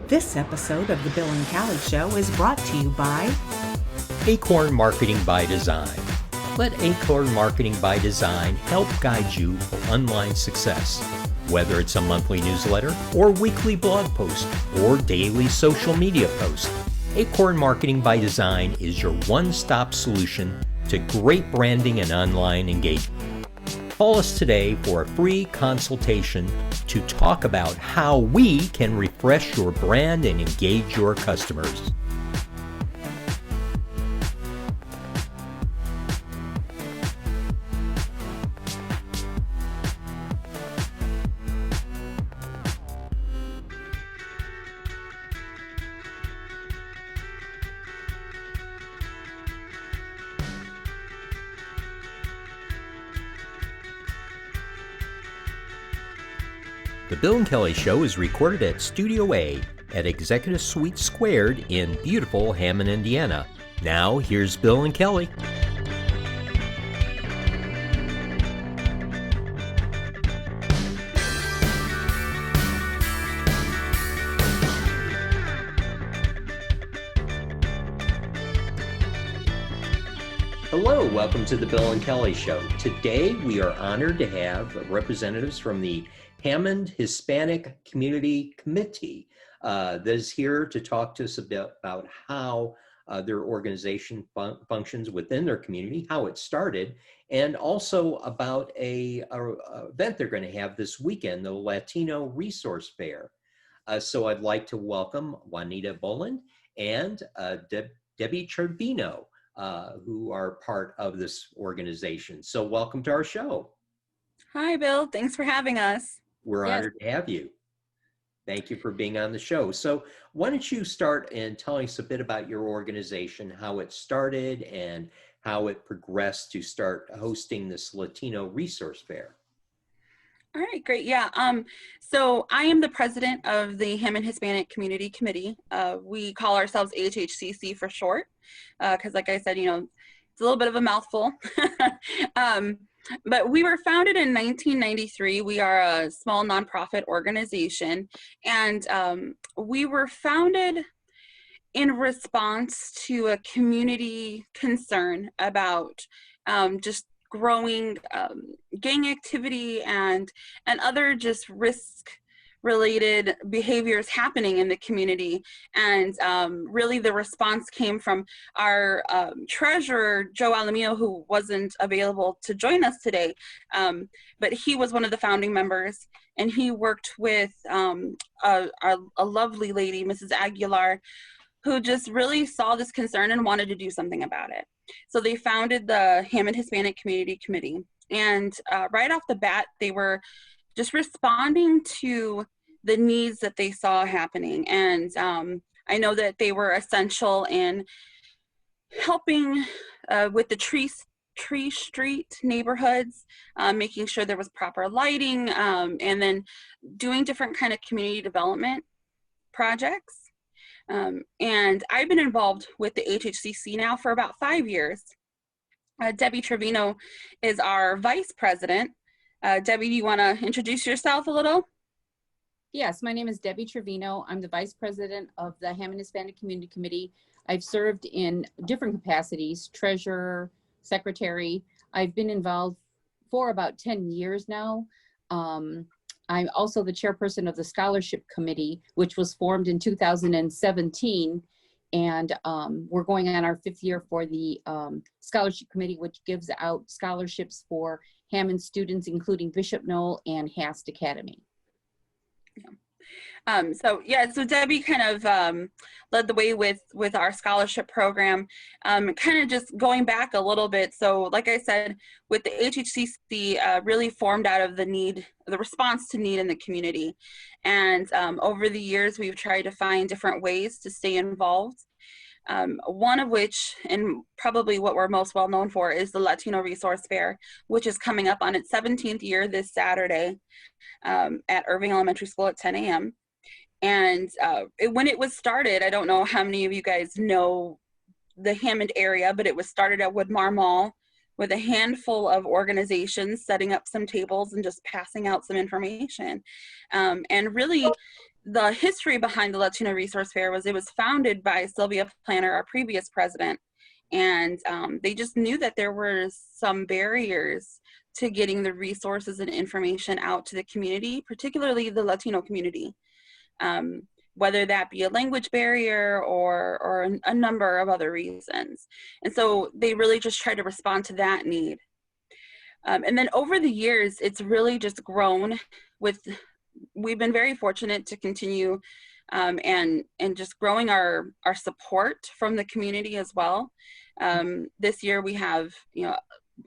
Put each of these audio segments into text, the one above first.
This episode of The Bill and Callie Show is brought to you by Acorn Marketing by Design. Let Acorn Marketing by Design help guide you for online success. Whether it's a monthly newsletter or weekly blog post or daily social media post, Acorn Marketing by Design is your one-stop solution to great branding and online engagement. Call us today for a free consultation to talk about how we can refresh your brand and engage your customers. The Bill and Kelly Show is recorded at Studio A at Executive Suite Squared in beautiful Hammond, Indiana. Now, here's Bill and Kelly. Hello, welcome to the Bill and Kelly Show. Today, we are honored to have representatives from the Hammond Hispanic Community Committee that is here to talk to us about how their organization functions within their community, how it started, and also about a event they're going to have this weekend, the Latino Resource Fair. So I'd like to welcome Juanita Boland and Debbie Trevino, who are part of this organization. So welcome to our show. Hi, Bill. Thanks for having us. We're honored to have you. Thank you for being on the show. So why don't you start and tell us a bit about your organization, how it started and how it progressed to start hosting this Latino Resource Fair. All right, great. Yeah. So I am the president of the Hammond Hispanic Community Committee. We call ourselves HHCC for short, because like I said, it's a little bit of a mouthful. But we were founded in 1993. We are a small nonprofit organization, and we were founded in response to a community concern about just growing gang activity and other just risk-related behaviors happening in the community. And really the response came from our treasurer, Joe Alamino, who wasn't available to join us today, but he was one of the founding members, and he worked with a lovely lady, Mrs. Aguilar, who just really saw this concern and wanted to do something about it. So they founded the Hammond Hispanic Community Committee. And right off the bat, they were just responding to the needs that they saw happening. And I know that they were essential in helping with the Tree Street neighborhoods, making sure there was proper lighting, and then doing different kind of community development projects. And I've been involved with the HHCC now for about 5 years. Debbie Trevino is our vice president. Debbie, do you want to introduce yourself a little? Yes, my name is Debbie Trevino. I'm the vice president of the Hammond Hispanic Community Committee. I've served in different capacities, treasurer, secretary. I've been involved for about 10 years now. I'm also the chairperson of the scholarship committee, which was formed in 2017. And we're going on our 5th year for the scholarship committee, which gives out scholarships for Hammond students, including Bishop Knoll and Hast Academy. Yeah. So Debbie kind of led the way with our scholarship program, kind of just going back a little bit. So like I said, with the HHCC really formed out of the response to need in the community. And over the years, we've tried to find different ways to stay involved. One of which, and probably what we're most well known for, is the Latino Resource Fair, which is coming up on its 17th year this Saturday at Irving Elementary School at 10 a.m. And when it was started, I don't know how many of you guys know the Hammond area, but it was started at Woodmar Mall with a handful of organizations setting up some tables and just passing out some information. And really, the history behind the Latino Resource Fair was it was founded by Sylvia Planner, our previous president. And they just knew that there were some barriers to getting the resources and information out to the community, particularly the Latino community, whether that be a language barrier or a number of other reasons. And so they really just tried to respond to that need. And then over the years, it's really just grown we've been very fortunate to continue and just growing our support from the community as well. This year we have,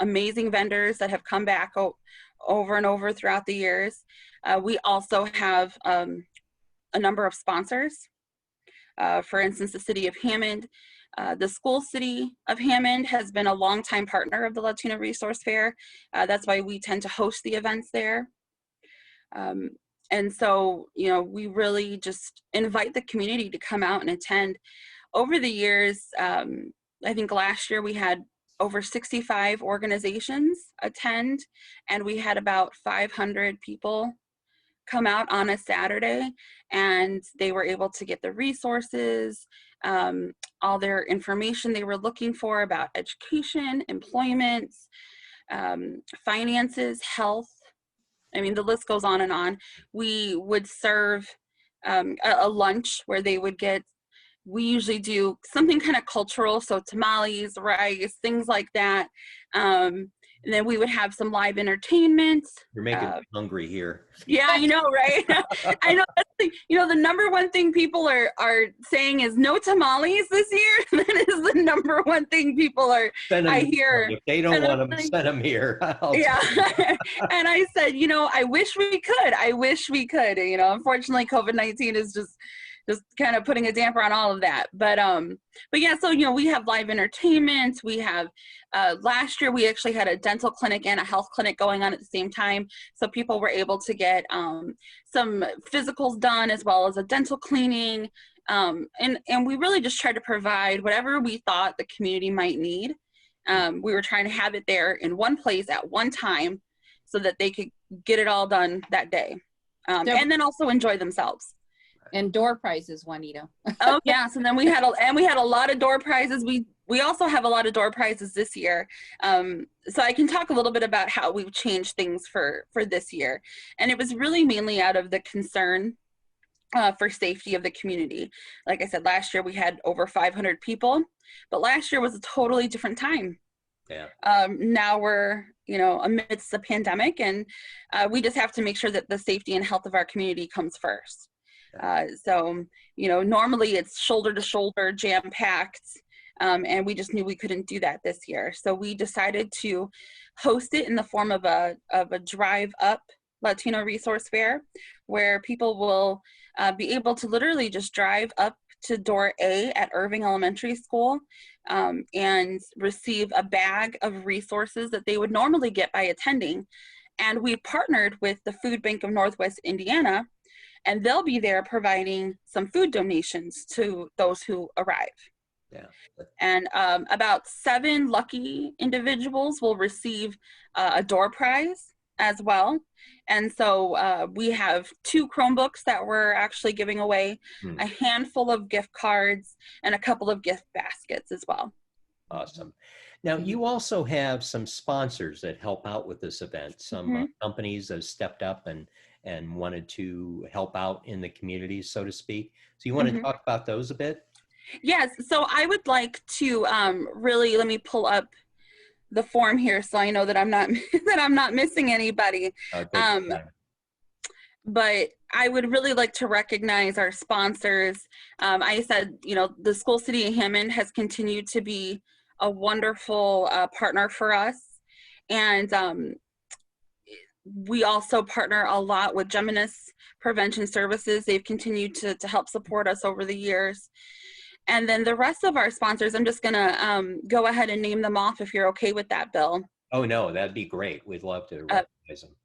amazing vendors that have come back over and over throughout the years. We also have a number of sponsors. For instance, the city of Hammond, the school city of Hammond has been a longtime partner of the Latino Resource Fair. That's why we tend to host the events there. And so, we really just invite the community to come out and attend. Over the years, I think last year we had over 65 organizations attend, and we had about 500 people come out on a Saturday, and they were able to get the resources, all their information they were looking for about education, employment, finances, health. I mean, the list goes on and on. We would serve a lunch where they would get, we usually do something kind of cultural, so tamales, rice, things like that. And then we would have some live entertainment. You're making me hungry here. Yeah, I know, right? I know. That's the number one thing people are saying is no tamales this year. That is the number one thing people are. I hear. If they don't want them, send them here. Yeah. And I said, I wish we could. I wish we could. Unfortunately, COVID-19 is just kind of putting a damper on all of that. But yeah, so, we have live entertainment. We have, last year we actually had a dental clinic and a health clinic going on at the same time. So people were able to get some physicals done as well as a dental cleaning. And we really just tried to provide whatever we thought the community might need. We were trying to have it there in one place at one time so that they could get it all done that day. And then also enjoy themselves. And door prizes, Juanita. Oh yes, and then we had a lot of door prizes. We also have a lot of door prizes this year. So I can talk a little bit about how we've changed things for this year. And it was really mainly out of the concern for safety of the community. Like I said, last year we had over 500 people, but last year was a totally different time. Yeah. Now we're, amidst the pandemic, and we just have to make sure that the safety and health of our community comes first. So, normally it's shoulder to shoulder, jam packed, and we just knew we couldn't do that this year. So we decided to host it in the form of a drive up Latino Resource Fair, where people will be able to literally just drive up to door A at Irving Elementary School and receive a bag of resources that they would normally get by attending. And we partnered with the Food Bank of Northwest Indiana, and they'll be there providing some food donations to those who arrive. Yeah. And about 7 lucky individuals will receive a door prize as well. And so we have 2 Chromebooks that we're actually giving away, a handful of gift cards, and a couple of gift baskets as well. Awesome. Now, you also have some sponsors that help out with this event. Some companies have stepped up and wanted to help out in the community, so to speak. So you want to talk about those a bit? Yes. So I would like to really, let me pull up the form here so I know that I'm not missing anybody. But I would really like to recognize our sponsors. I said, the school city of Hammond has continued to be a wonderful partner for us. And we also partner a lot with Geminis Prevention Services. They've continued to help support us over the years. And then the rest of our sponsors, I'm just gonna go ahead and name them off if you're okay with that, Bill. Oh no, that'd be great. We'd love to recognize them.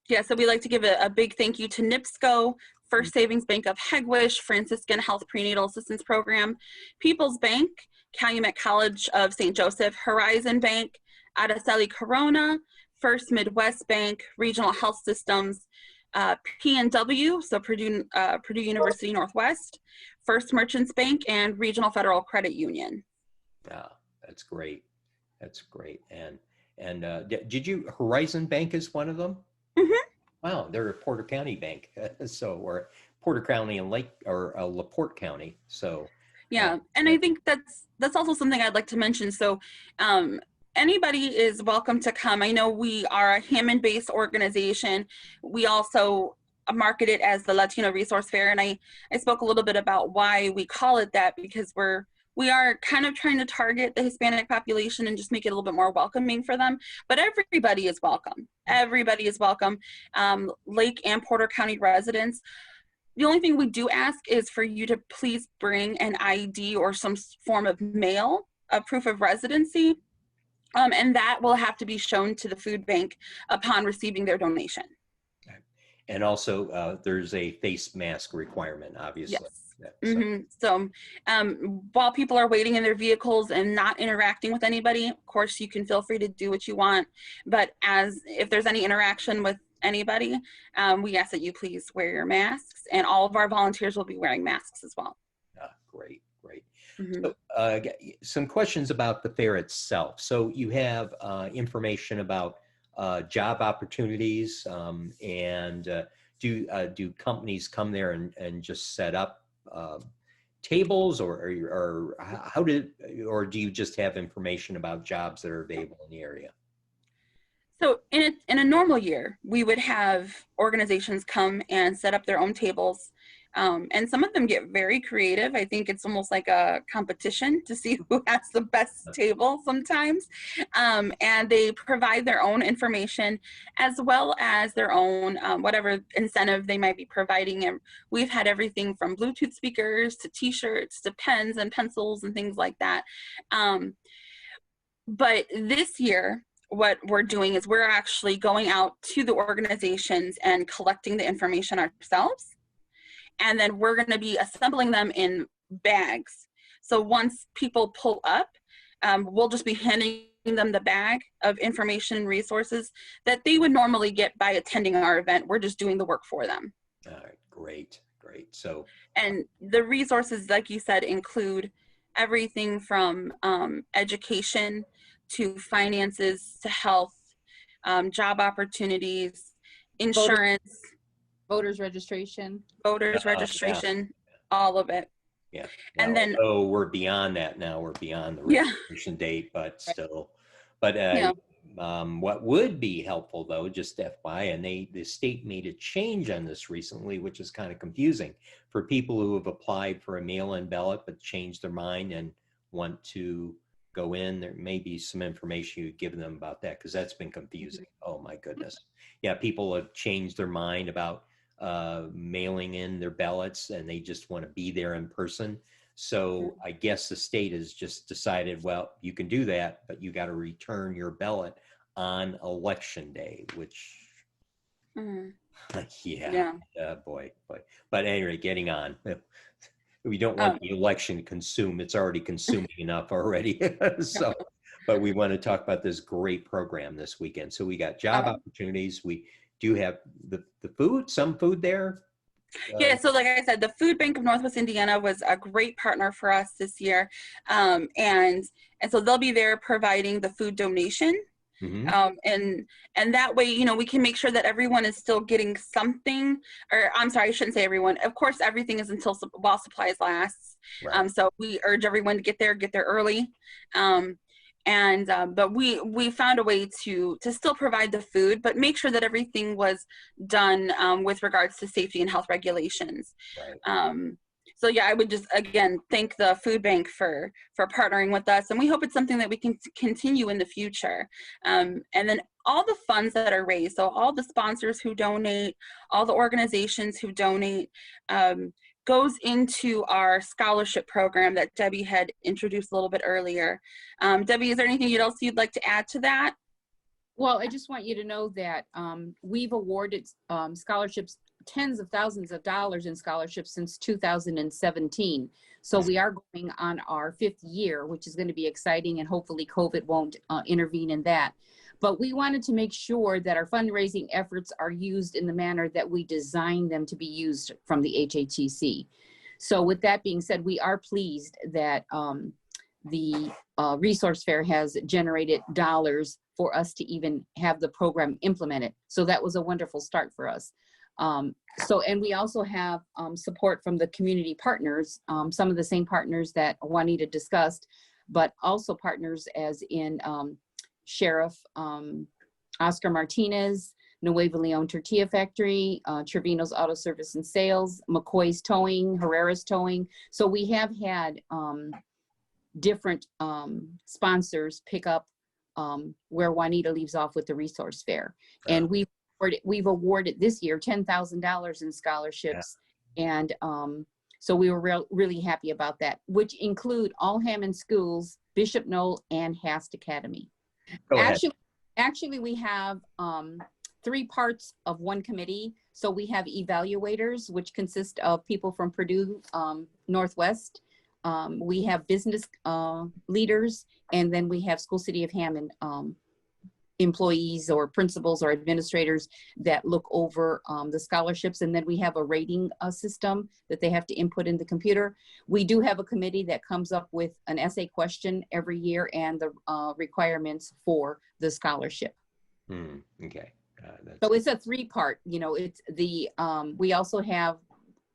Yeah, so we'd like to give a big thank you to NIPSCO, First Savings Bank of Hegwish, Franciscan Health Prenatal Assistance Program, People's Bank, Calumet College of St. Joseph, Horizon Bank, Araceli Corona, First Midwest Bank, Regional Health Systems, PNW, so Purdue University Northwest, First Merchants Bank, and Regional Federal Credit Union. Yeah, that's great. That's great. And did you Horizon Bank is one of them? Mm-hmm. Wow, they're a Porter County bank, so or Porter County and LaPorte County. So yeah, and I think that's also something I'd like to mention. So anybody is welcome to come. I know we are a Hammond-based organization. We also market it as the Latino Resource Fair, and I spoke a little bit about why we call it that, because we are kind of trying to target the Hispanic population and just make it a little bit more welcoming for them. But everybody is welcome. Everybody is welcome. Lake and Porter County residents. The only thing we do ask is for you to please bring an ID or some form of mail, a proof of residency, and that will have to be shown to the food bank upon receiving their donation. and also there's a face mask requirement, obviously. Yes. So. Mm-hmm. So while people are waiting in their vehicles and not interacting with anybody, of course, you can feel free to do what you want. But if there's any interaction with anybody, we ask that you please wear your masks, and all of our volunteers will be wearing masks as well. Great. Mm-hmm. So, some questions about the fair itself. So you have information about job opportunities, and do companies come there and just set up tables, or or do you just have information about jobs that are available in the area? So in a normal year, we would have organizations come and set up their own tables. And some of them get very creative. I think it's almost like a competition to see who has the best table sometimes. And they provide their own information as well as their own whatever incentive they might be providing. And we've had everything from Bluetooth speakers to t-shirts to pens and pencils and things like that. But this year, what we're doing is we're actually going out to the organizations and collecting the information ourselves. And then we're going to be assembling them in bags. So once people pull up, we'll just be handing them the bag of information and resources that they would normally get by attending our event. We're just doing the work for them. All right, great. So, and the resources, like you said, include everything from education to finances to health, job opportunities, insurance, voters registration, all of it. Yeah. And then, we're beyond that now. We're beyond the registration date, but still. But what would be helpful, though, just FYI, and the state made a change on this recently, which is kind of confusing for people who have applied for a mail-in ballot but changed their mind and want to go in. There may be some information you'd give them about that, because that's been confusing. Oh my goodness. Yeah, people have changed their mind about mailing in their ballots, and they just want to be there in person. So I guess the state has just decided, well, you can do that, but you got to return your ballot on election day, which boy. But anyway, getting on. We don't want the election to consume. It's already consuming enough already. So, but we want to talk about this great program this weekend. So we got job opportunities. We do have the food, some food there. Yeah, so like I said, the Food Bank of Northwest Indiana was a great partner for us this year. And so they'll be there providing the food donation. And that way, we can make sure that everyone is still getting something, or I'm sorry, I shouldn't say everyone. Of course, everything is while supplies last. Right. So we urge everyone to get there early. But we found a way to still provide the food, but make sure that everything was done with regards to safety and health regulations. Right. So yeah, I would just again thank the food bank for partnering with us, and we hope it's something that we can continue in the future. And then all the funds that are raised, so all the sponsors who donate, all the organizations who donate, goes into our scholarship program that Debbie had introduced a little bit earlier. Debbie, is there anything else you'd like to add to that? Well, I just want you to know that we've awarded scholarships, tens of thousands of dollars in scholarships since 2017. So we are going on our 5th year, which is going to be exciting, and hopefully COVID won't intervene in that. But we wanted to make sure that our fundraising efforts are used in the manner that we designed them to be used from the HHEC. So with that being said, we are pleased that the resource fair has generated dollars for us to even have the program implemented. So that was a wonderful start for us. And we also have support from the community partners, some of the same partners that Juanita discussed, but also partners as in Sheriff Oscar Martinez, Nuevo Leon Tortilla Factory, Trevino's Auto Service and Sales, McCoy's Towing, Herrera's Towing. So we have had different sponsors pick up where Juanita leaves off with the resource fair. And we've awarded this year $10,000 in scholarships. And so we were really happy about that, which include all Hammond schools, Bishop Knoll, and Hast Academy. Actually, we have 3 parts of one committee. So we have evaluators, which consist of people from Purdue Northwest. We have business leaders, and then we have School City of Hammond employees or principals or administrators that look over the scholarships. And then we have a rating system that they have to input in the computer. We do have a committee that comes up with an essay question every year and the requirements for the scholarship. Okay. So it's a 3-part, it's the, we also have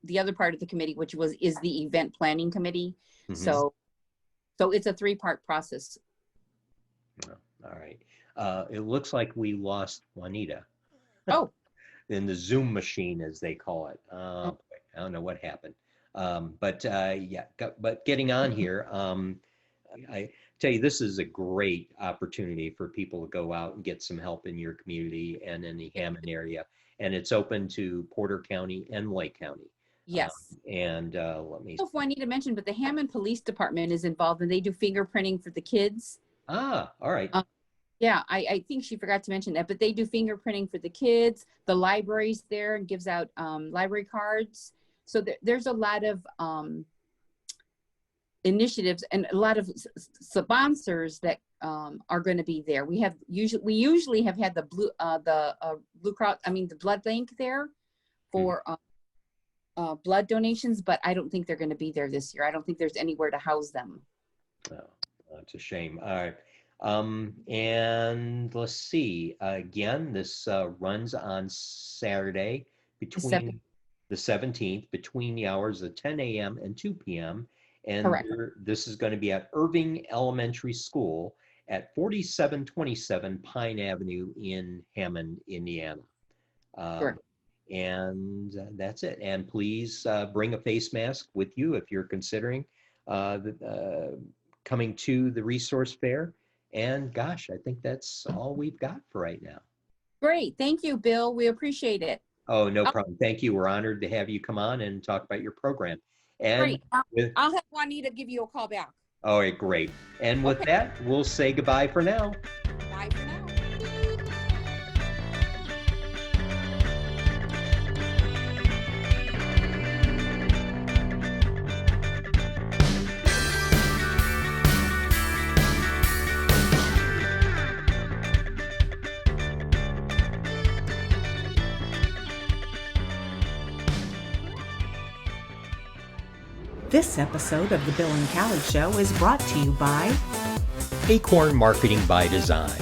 the other part of the committee, which is the event planning committee. So it's a 3-part process. All right. It looks like we lost Juanita. Oh. In the Zoom machine, as they call it. I don't know what happened. But getting on here, I tell you, this is a great opportunity for people to go out and get some help in your community and in the Hammond area. And it's open to Porter County and Lake County. Yes. Let me. I don't know if Juanita mentioned, but the Hammond Police Department is involved, and they do fingerprinting for the kids. All right. Yeah, I think she forgot to mention that, but they do fingerprinting for the kids. The library's there and gives out library cards. So there's a lot of initiatives and a lot of sponsors that are going to be there. We usually have had the Blue Cross, the blood bank there for blood donations, but I don't think they're going to be there this year. I don't think there's anywhere to house them. Oh, that's a shame. All right. And let's see, again, this runs on Saturday between the 17th, between the hours of 10 a.m. and 2 p.m. And this is going to be at Irving Elementary School at 4727 Pine Avenue in Hammond, Indiana. And that's it. And please bring a face mask with you if you're considering coming to the resource fair. And gosh, I think that's all we've got for right now. Great. Thank you, Bill. We appreciate it. Oh, no problem. Thank you. We're honored to have you come on and talk about your program. And I'll have Juanita give you a call back. All right, great. And with that, we'll say goodbye for now. Bye for now. This episode of The Bill and Callie Show is brought to you by Acorn Marketing by Design.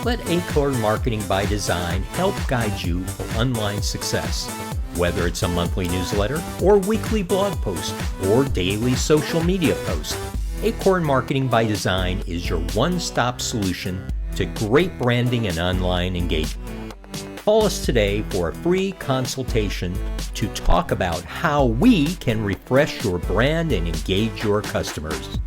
Let Acorn Marketing by Design help guide you for online success. Whether it's a monthly newsletter or weekly blog post or daily social media post, Acorn Marketing by Design is your one-stop solution to great branding and online engagement. Call us today for a free consultation to talk about how we can refresh your brand and engage your customers.